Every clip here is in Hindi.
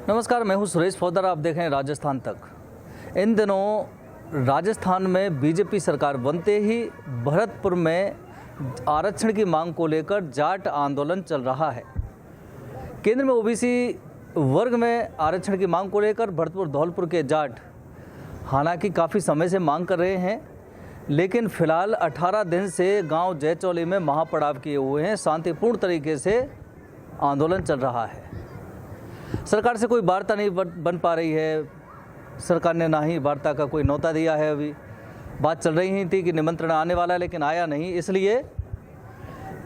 नमस्कार, मैं हूं सुरेश फौदर। आप देख रहे हैं राजस्थान तक। इन दिनों राजस्थान में बीजेपी सरकार बनते ही भरतपुर में आरक्षण की मांग को लेकर जाट आंदोलन चल रहा है। केंद्र में ओबीसी वर्ग में आरक्षण की मांग को लेकर भरतपुर धौलपुर के जाट हालांकि काफ़ी समय से मांग कर रहे हैं, लेकिन फिलहाल 18 दिन से गांव जयचौली में महापड़ाव किए हुए हैं। शांतिपूर्ण तरीके से आंदोलन चल रहा है। सरकार से कोई वार्ता नहीं बन पा रही है। सरकार ने ना ही वार्ता का कोई न्योता दिया है। अभी बात चल रही ही थी कि निमंत्रण आने वाला है, लेकिन आया नहीं। इसलिए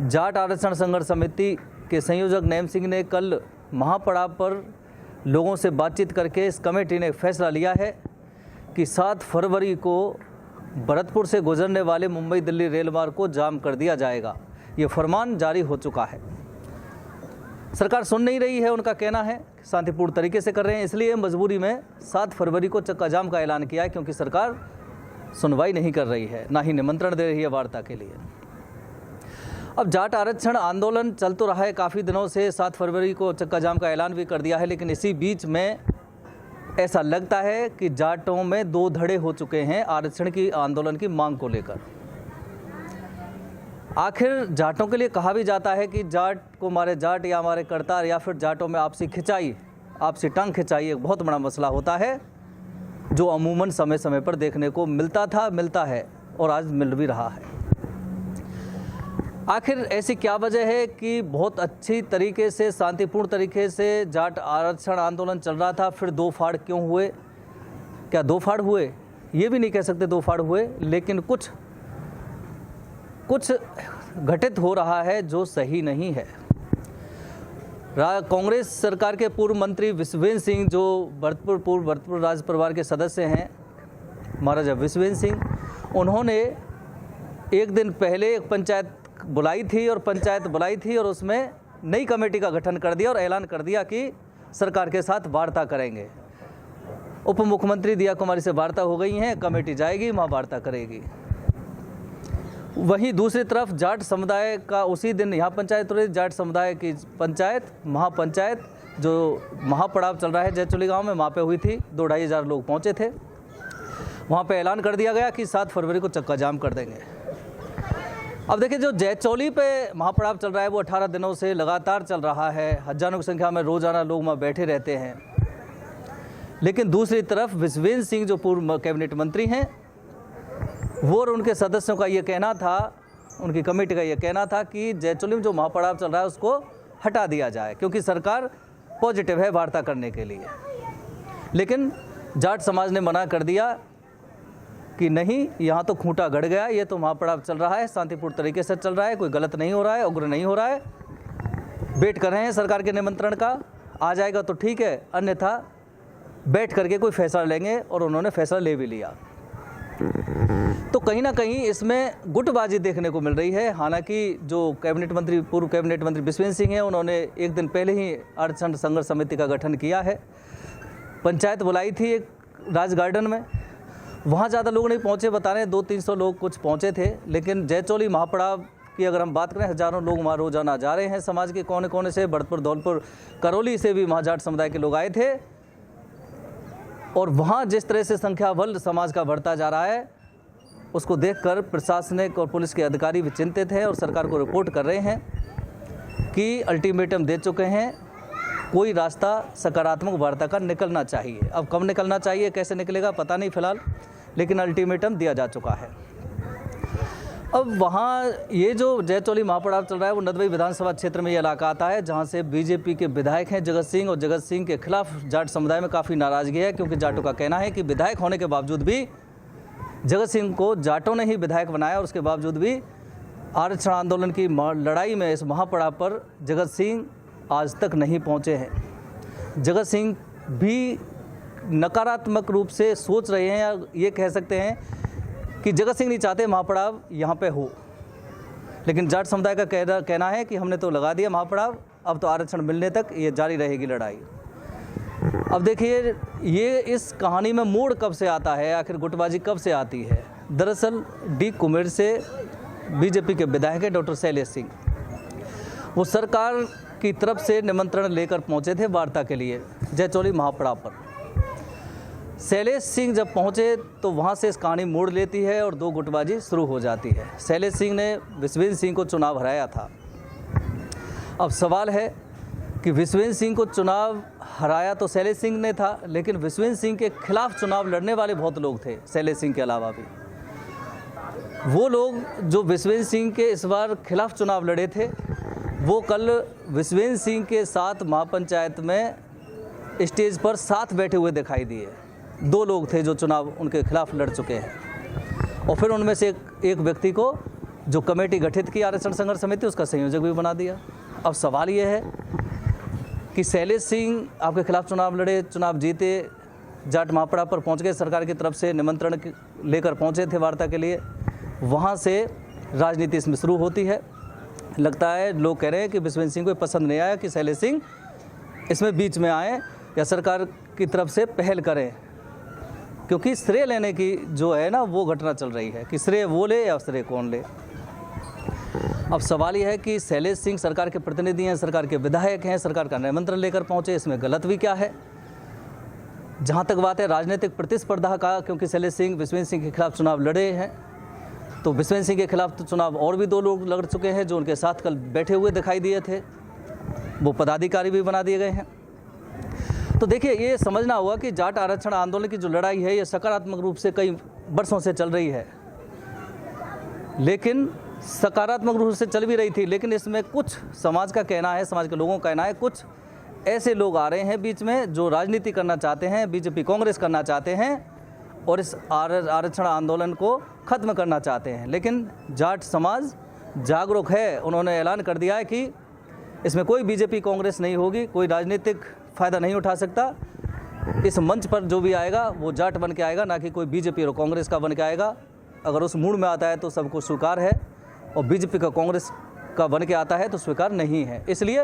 जाट आरक्षण संघर्ष समिति के संयोजक नैम सिंह ने कल महापड़ाव पर लोगों से बातचीत करके इस कमेटी ने फैसला लिया है कि 7 फरवरी को भरतपुर से गुजरने वाले मुंबई दिल्ली रेल मार्ग को जाम कर दिया जाएगा। ये फरमान जारी हो चुका है। सरकार सुन नहीं रही है। उनका कहना है शांतिपूर्ण तरीके से कर रहे हैं, इसलिए मजबूरी में 7 फरवरी को चक्का जाम का ऐलान किया है, क्योंकि सरकार सुनवाई नहीं कर रही है, ना ही निमंत्रण दे रही है वार्ता के लिए। अब जाट आरक्षण आंदोलन चल तो रहा है काफ़ी दिनों से। 7 फरवरी को चक्का जाम का ऐलान भी कर दिया है, लेकिन इसी बीच में ऐसा लगता है कि जाटों में 2 धड़े हो चुके हैं आरक्षण की आंदोलन की मांग को लेकर। आखिर जाटों के लिए कहा भी जाता है कि जाट को मारे जाट या हमारे करतार, या फिर जाटों में आपसी खिंचाई, आपसी टांग खिंचाई एक बहुत बड़ा मसला होता है, जो अमूमन समय समय पर देखने को मिलता है और आज मिल भी रहा है। आखिर ऐसी क्या वजह है कि बहुत अच्छी तरीके से शांतिपूर्ण तरीके से जाट आरक्षण आंदोलन चल रहा था, फिर 2 फाड़ क्यों हुए? क्या 2 फाड़ हुए? ये भी नहीं कह सकते 2 फाड़ हुए, लेकिन कुछ घटित हो रहा है जो सही नहीं है। कांग्रेस सरकार के पूर्व मंत्री विश्वेंद्र सिंह, जो भरतपुर राज परिवार के सदस्य हैं, महाराजा विश्वेंद्र सिंह, उन्होंने एक दिन पहले एक पंचायत बुलाई थी और उसमें नई कमेटी का गठन कर दिया और ऐलान कर दिया कि सरकार के साथ वार्ता करेंगे। उप मुख्यमंत्री दिया कुमारी से वार्ता हो गई है, कमेटी जाएगी, वहाँ वार्ता करेगी। वहीं दूसरी तरफ जाट समुदाय का उसी दिन यहाँ पंचायत हो रही, जाट समुदाय की पंचायत, महापंचायत, जो महापड़ाव चल रहा है जयचौली गांव में, वहाँ पे हुई थी। 2-2.5 हज़ार लोग पहुँचे थे। वहाँ पे ऐलान कर दिया गया कि 7 फरवरी को चक्का जाम कर देंगे। अब देखिए, जो जयचौली पे महापड़ाव चल रहा है वो 18 दिनों से लगातार चल रहा है। हजारों की संख्या में रोजाना लोग वहाँ बैठे रहते हैं। लेकिन दूसरी तरफ विश्वेंद्र सिंह, जो पूर्व कैबिनेट मंत्री हैं, वो और उनके सदस्यों का ये कहना था, उनकी कमेटी का ये कहना था कि जयचौली में जो महापड़ाव चल रहा है उसको हटा दिया जाए, क्योंकि सरकार पॉजिटिव है वार्ता करने के लिए। लेकिन जाट समाज ने मना कर दिया कि नहीं, यहाँ तो खूंटा गड़ गया, ये तो महापड़ाव चल रहा है, शांतिपूर्ण तरीके से चल रहा है, कोई गलत नहीं हो रहा है, उग्र नहीं हो रहा है। वेट कर रहे हैं सरकार के निमंत्रण का, आ जाएगा तो ठीक है, अन्यथा बैठ करके कोई फैसला लेंगे, और उन्होंने फैसला ले भी लिया। तो कहीं ना कहीं इसमें गुटबाजी देखने को मिल रही है। हालांकि जो पूर्व कैबिनेट मंत्री विश्वेंद्र सिंह हैं, उन्होंने एक दिन पहले ही आरक्षण संघर्ष समिति का गठन किया है। पंचायत बुलाई थी एक राज गार्डन में, वहाँ ज़्यादा लोग नहीं पहुँचे, बता रहे 200-300 लोग कुछ पहुँचे थे। लेकिन जयचौली महापड़ाव की अगर हम बात करें, हज़ारों लोग वहाँ रोजाना जा रहे हैं। समाज के कोने कोने से, भरतपुर, धौलपुर, करौली से भी वहाँ जाट समुदाय के लोग आए थे। और वहाँ जिस तरह से संख्या बल समाज का बढ़ता जा रहा है, उसको देखकर प्रशासनिक और पुलिस के अधिकारी भी चिंतित हैं और सरकार को रिपोर्ट कर रहे हैं कि अल्टीमेटम दे चुके हैं, कोई रास्ता सकारात्मक वार्ता का निकलना चाहिए। अब कब निकलना चाहिए, कैसे निकलेगा पता नहीं फिलहाल, लेकिन अल्टीमेटम दिया जा चुका है। अब वहाँ ये जो जयचौली महापड़ाव चल रहा है वो नदबई विधानसभा क्षेत्र में ये इलाका आता है, जहाँ से बीजेपी के विधायक हैं जगत सिंह, और जगत सिंह के खिलाफ जाट समुदाय में काफ़ी नाराज़गी है, क्योंकि जाटों का कहना है कि विधायक होने के बावजूद भी जगत सिंह को जाटों ने ही विधायक बनाया, और उसके बावजूद भी आरक्षण आंदोलन की लड़ाई में इस महापड़ाव पर जगत सिंह आज तक नहीं पहुँचे हैं। जगत सिंह भी नकारात्मक रूप से सोच रहे हैं, या ये कह सकते हैं कि जगत सिंह नहीं चाहते महापड़ाव यहाँ पे हो। लेकिन जाट समुदाय का कहना है कि हमने तो लगा दिया महापड़ाव, अब तो आरक्षण मिलने तक ये जारी रहेगी लड़ाई। अब देखिए, ये इस कहानी में मोड़ कब से आता है, आखिर गुटबाजी कब से आती है? दरअसल डी कुमेर से बीजेपी के विधायक है डॉक्टर शैलेश सिंह, वो सरकार की तरफ से निमंत्रण लेकर पहुंचे थे वार्ता के लिए जयचौली महापड़ाव पर। शैलेश सिंह जब पहुंचे तो वहां से इस कहानी मोड़ लेती है और दो गुटबाजी शुरू हो जाती है। शैलेश सिंह ने विश्वेंद्र सिंह को चुनाव हराया था। अब सवाल है कि विश्वेंद्र सिंह को चुनाव हराया तो शैलेश सिंह ने था, लेकिन विश्वेंद्र सिंह के खिलाफ चुनाव लड़ने वाले बहुत लोग थे शैलेश सिंह के अलावा भी। वो लोग जो विश्वेंद्र सिंह के इस बार खिलाफ चुनाव लड़े थे, वो कल विश्वेंद्र सिंह के साथ महापंचायत में स्टेज पर साथ बैठे हुए दिखाई दिए। दो लोग थे जो चुनाव उनके खिलाफ लड़ चुके हैं, और फिर उनमें से एक व्यक्ति को जो कमेटी गठित की आरक्षण संघर्ष समिति, उसका संयोजक भी बना दिया। अब सवाल ये है कि शैलेश सिंह आपके खिलाफ चुनाव लड़े, चुनाव जीते, जाट महापड़ा पर पहुंच गए, सरकार की तरफ से निमंत्रण लेकर पहुंचे थे वार्ता के लिए। वहां से राजनीति इसमें शुरू होती है। लगता है लोग कह रहे हैं कि विश्वेंद्र सिंह को पसंद नहीं आया कि शैलेश सिंह इसमें बीच में आए या सरकार की तरफ से पहल करें, क्योंकि श्रेय लेने की जो है ना वो घटना चल रही है कि श्रेय वो ले या श्रेय कौन ले। अब सवाल यह है कि शैलेश सिंह सरकार के प्रतिनिधि हैं, सरकार के विधायक हैं, सरकार का निमंत्रण लेकर पहुंचे, इसमें गलत भी क्या है? जहां तक बात है राजनीतिक प्रतिस्पर्धा का, क्योंकि शैलेश सिंह विश्वेंद्र सिंह के खिलाफ चुनाव लड़े हैं, तो विश्वेंद्र सिंह के खिलाफ तो चुनाव और भी दो लोग लड़ चुके हैं जो उनके साथ कल बैठे हुए दिखाई दिए थे, वो पदाधिकारी भी बना दिए गए हैं। तो देखिए, ये समझना होगा कि जाट आरक्षण आंदोलन की जो लड़ाई है ये सकारात्मक रूप से कई वर्षों से चल रही है, लेकिन सकारात्मक रूप से चल भी रही थी, लेकिन इसमें कुछ समाज का कहना है, समाज के लोगों का कहना है, कुछ ऐसे लोग आ रहे हैं बीच में जो राजनीति करना चाहते हैं, बीजेपी कांग्रेस करना चाहते हैं और इस आरक्षण आंदोलन को ख़त्म करना चाहते हैं। लेकिन जाट समाज जागरूक है, उन्होंने ऐलान कर दिया है कि इसमें कोई बीजेपी कांग्रेस नहीं होगी, कोई राजनीतिक फ़ायदा नहीं उठा सकता। इस मंच पर जो भी आएगा वो जाट बन के आएगा, ना कि कोई बीजेपी और कांग्रेस का बन के आएगा। अगर उस मूड में आता है तो सबको स्वीकार है, और बीजेपी का कांग्रेस का बन के आता है तो स्वीकार नहीं है। इसलिए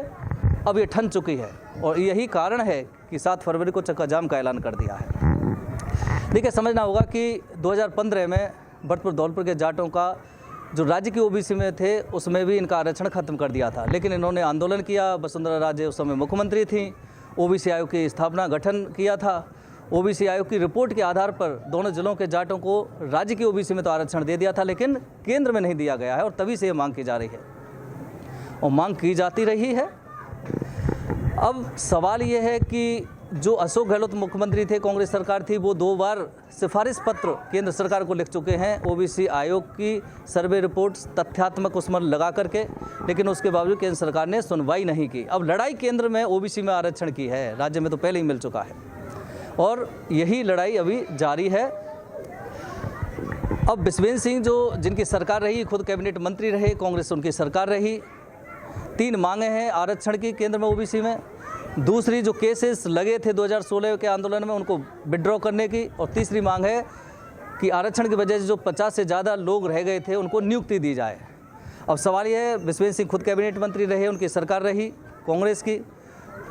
अब ये ठन चुकी है, और यही कारण है कि 7 फरवरी को चक्का जाम का ऐलान कर दिया है। देखिए, समझना होगा कि 2015 में भरतपुर धौलपुर के जाटों का जो राज्य की ओबीसी में थे उसमें भी इनका आरक्षण खत्म कर दिया था, लेकिन इन्होंने आंदोलन किया। वसुंधरा राजे उस समय मुख्यमंत्री थी, ओबीसी आयोग की स्थापना गठन किया था। ओबीसी आयोग की रिपोर्ट के आधार पर दोनों जिलों के जाटों को राज्य की ओबीसी में तो आरक्षण दे दिया था, लेकिन केंद्र में नहीं दिया गया है, और तभी से ये मांग की जा रही है और मांग की जाती रही है। अब सवाल ये है कि जो अशोक गहलोत मुख्यमंत्री थे, कांग्रेस सरकार थी, वो 2 बार सिफारिश पत्र केंद्र सरकार को लिख चुके हैं ओबीसी आयोग की सर्वे रिपोर्ट तथ्यात्मक उसमें लगा करके, लेकिन उसके बावजूद केंद्र सरकार ने सुनवाई नहीं की। अब लड़ाई केंद्र में ओबीसी में आरक्षण की है, राज्य में तो पहले ही मिल चुका है, और यही लड़ाई अभी जारी है। अब विश्वेंद्र सिंह जो जिनकी सरकार रही, खुद कैबिनेट मंत्री रहे, कांग्रेस उनकी सरकार रही, 3 मांगे हैं आरक्षण की केंद्र में ओबीसी में। दूसरी, जो केसेस लगे थे 2016 के आंदोलन में उनको विड्रॉ करने की, और तीसरी मांग है कि आरक्षण की वजह से जो 50 से ज़्यादा लोग रह गए थे उनको नियुक्ति दी जाए। अब सवाल यह है, विश्वेंद्र सिंह खुद कैबिनेट मंत्री रहे, उनकी सरकार रही कांग्रेस की,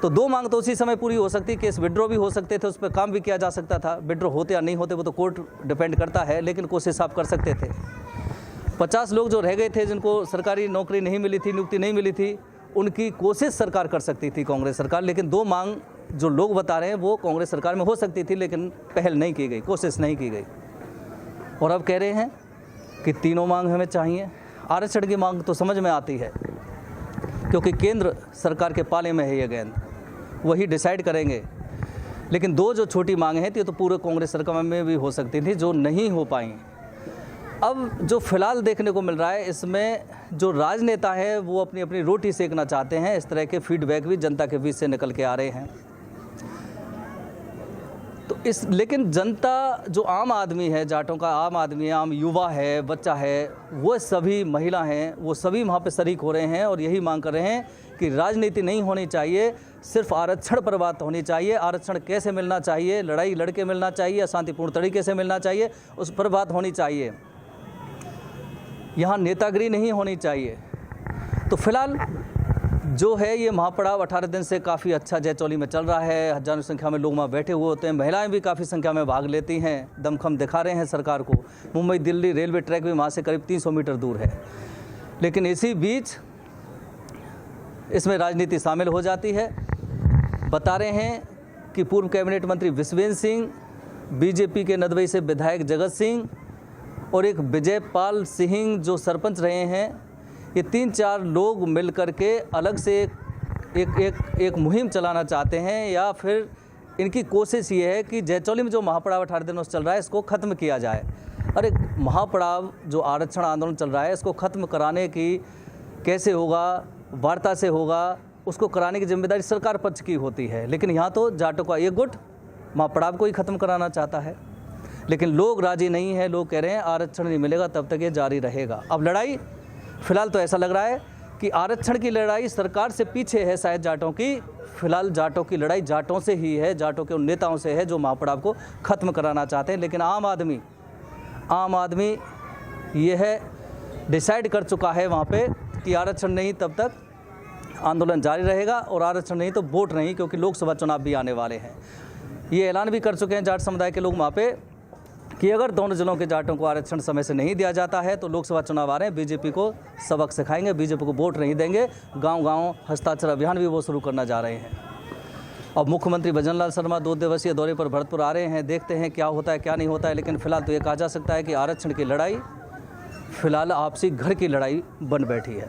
तो 2 मांग तो उसी समय पूरी हो सकती, केस विड्रॉ भी हो सकते थे, उस पर काम भी किया जा सकता था। विड्रॉ होते या नहीं होते वो तो कोर्ट डिपेंड करता है, लेकिन कोशिश आप कर सकते थे। 50 लोग जो रह गए थे जिनको सरकारी नौकरी नहीं मिली थी, नियुक्ति नहीं मिली थी, उनकी कोशिश सरकार कर सकती थी कांग्रेस सरकार, लेकिन 2 मांग जो लोग बता रहे हैं वो कांग्रेस सरकार में हो सकती थी, लेकिन पहल नहीं की गई, कोशिश नहीं की गई। और अब कह रहे हैं कि तीनों मांग हमें चाहिए। आरक्षण की मांग तो समझ में आती है, क्योंकि केंद्र सरकार के पाले में है ये गेंद, वही डिसाइड करेंगे। लेकिन 2 जो छोटी मांगें हैं तो पूरे कांग्रेस सरकार में भी हो सकती थी, जो नहीं हो पाई। अब जो फिलहाल देखने को मिल रहा है, इसमें जो राजनेता है वो अपनी अपनी रोटी सेकना चाहते हैं। इस तरह के फीडबैक भी जनता के बीच से निकल के आ रहे हैं। तो लेकिन जनता जो आम आदमी है, जाटों का आम आदमी है, आम युवा है, बच्चा है, वो सभी महिला हैं, वो सभी वहाँ पे शरीक हो रहे हैं और यही मांग कर रहे हैं कि राजनीति नहीं होनी चाहिए, सिर्फ आरक्षण पर बात होनी चाहिए। आरक्षण कैसे मिलना चाहिए, लड़ाई लड़के मिलना चाहिए, शांतिपूर्ण तरीके से मिलना चाहिए, उस पर बात होनी चाहिए। यहाँ नेतागिरी नहीं होनी चाहिए। तो फिलहाल जो है ये महापड़ाव 18 दिन से काफ़ी अच्छा जयचौली में चल रहा है। हजारों संख्या में लोग वहाँ बैठे हुए होते हैं, महिलाएं भी काफ़ी संख्या में भाग लेती हैं, दमखम दिखा रहे हैं सरकार को। मुंबई दिल्ली रेलवे ट्रैक भी वहाँ से करीब 300 मीटर दूर है। लेकिन इसी बीच इसमें राजनीति शामिल हो जाती है। बता रहे हैं कि पूर्व कैबिनेट मंत्री विश्वेंद्र सिंह, बीजेपी के नदवई से विधायक जगत सिंह और एक विजयपाल सिंह जो सरपंच रहे हैं, ये 3-4 लोग मिलकर के अलग से एक मुहिम चलाना चाहते हैं, या फिर इनकी कोशिश ये है कि जैचौली में जो महापड़ाव 18 दिनों से चल रहा है इसको ख़त्म किया जाए। अरे महापड़ाव जो आरक्षण आंदोलन चल रहा है इसको ख़त्म कराने की कैसे होगा, वार्ता से होगा, उसको कराने की जिम्मेदारी सरकार पक्ष की होती है। लेकिन यहाँ तो जाटों का एक गुट महापड़ाव को ही ख़त्म कराना चाहता है, लेकिन लोग राजी नहीं है। लोग कह रहे हैं आरक्षण नहीं मिलेगा तब तक ये जारी रहेगा। अब लड़ाई फिलहाल तो ऐसा लग रहा है कि आरक्षण की लड़ाई सरकार से पीछे है शायद जाटों की। फिलहाल जाटों की लड़ाई जाटों से ही है, जाटों के उन नेताओं से है जो महापड़ाव को ख़त्म कराना चाहते हैं। लेकिन आम आदमी यह डिसाइड कर चुका है वहाँ पे कि आरक्षण नहीं तब तक आंदोलन जारी रहेगा, और आरक्षण नहीं तो वोट नहीं, क्योंकि लोकसभा चुनाव भी आने वाले हैं। ये ऐलान भी कर चुके हैं जाट समुदाय के लोग वहाँ पे कि अगर दोनों जिलों के जाटों को आरक्षण समय से नहीं दिया जाता है तो लोकसभा चुनाव आ रहे हैं, बीजेपी को सबक सिखाएंगे, बीजेपी को वोट नहीं देंगे। गांव-गांव हस्ताक्षर अभियान भी वो शुरू करना जा रहे हैं। अब मुख्यमंत्री भजनलाल शर्मा 2 दिवसीय दौरे पर भरतपुर आ रहे हैं। देखते हैं क्या होता है क्या नहीं होता है, लेकिन फिलहाल तो ये कहा जा सकता है कि आरक्षण की लड़ाई फिलहाल आपसी घर की लड़ाई बन बैठी है।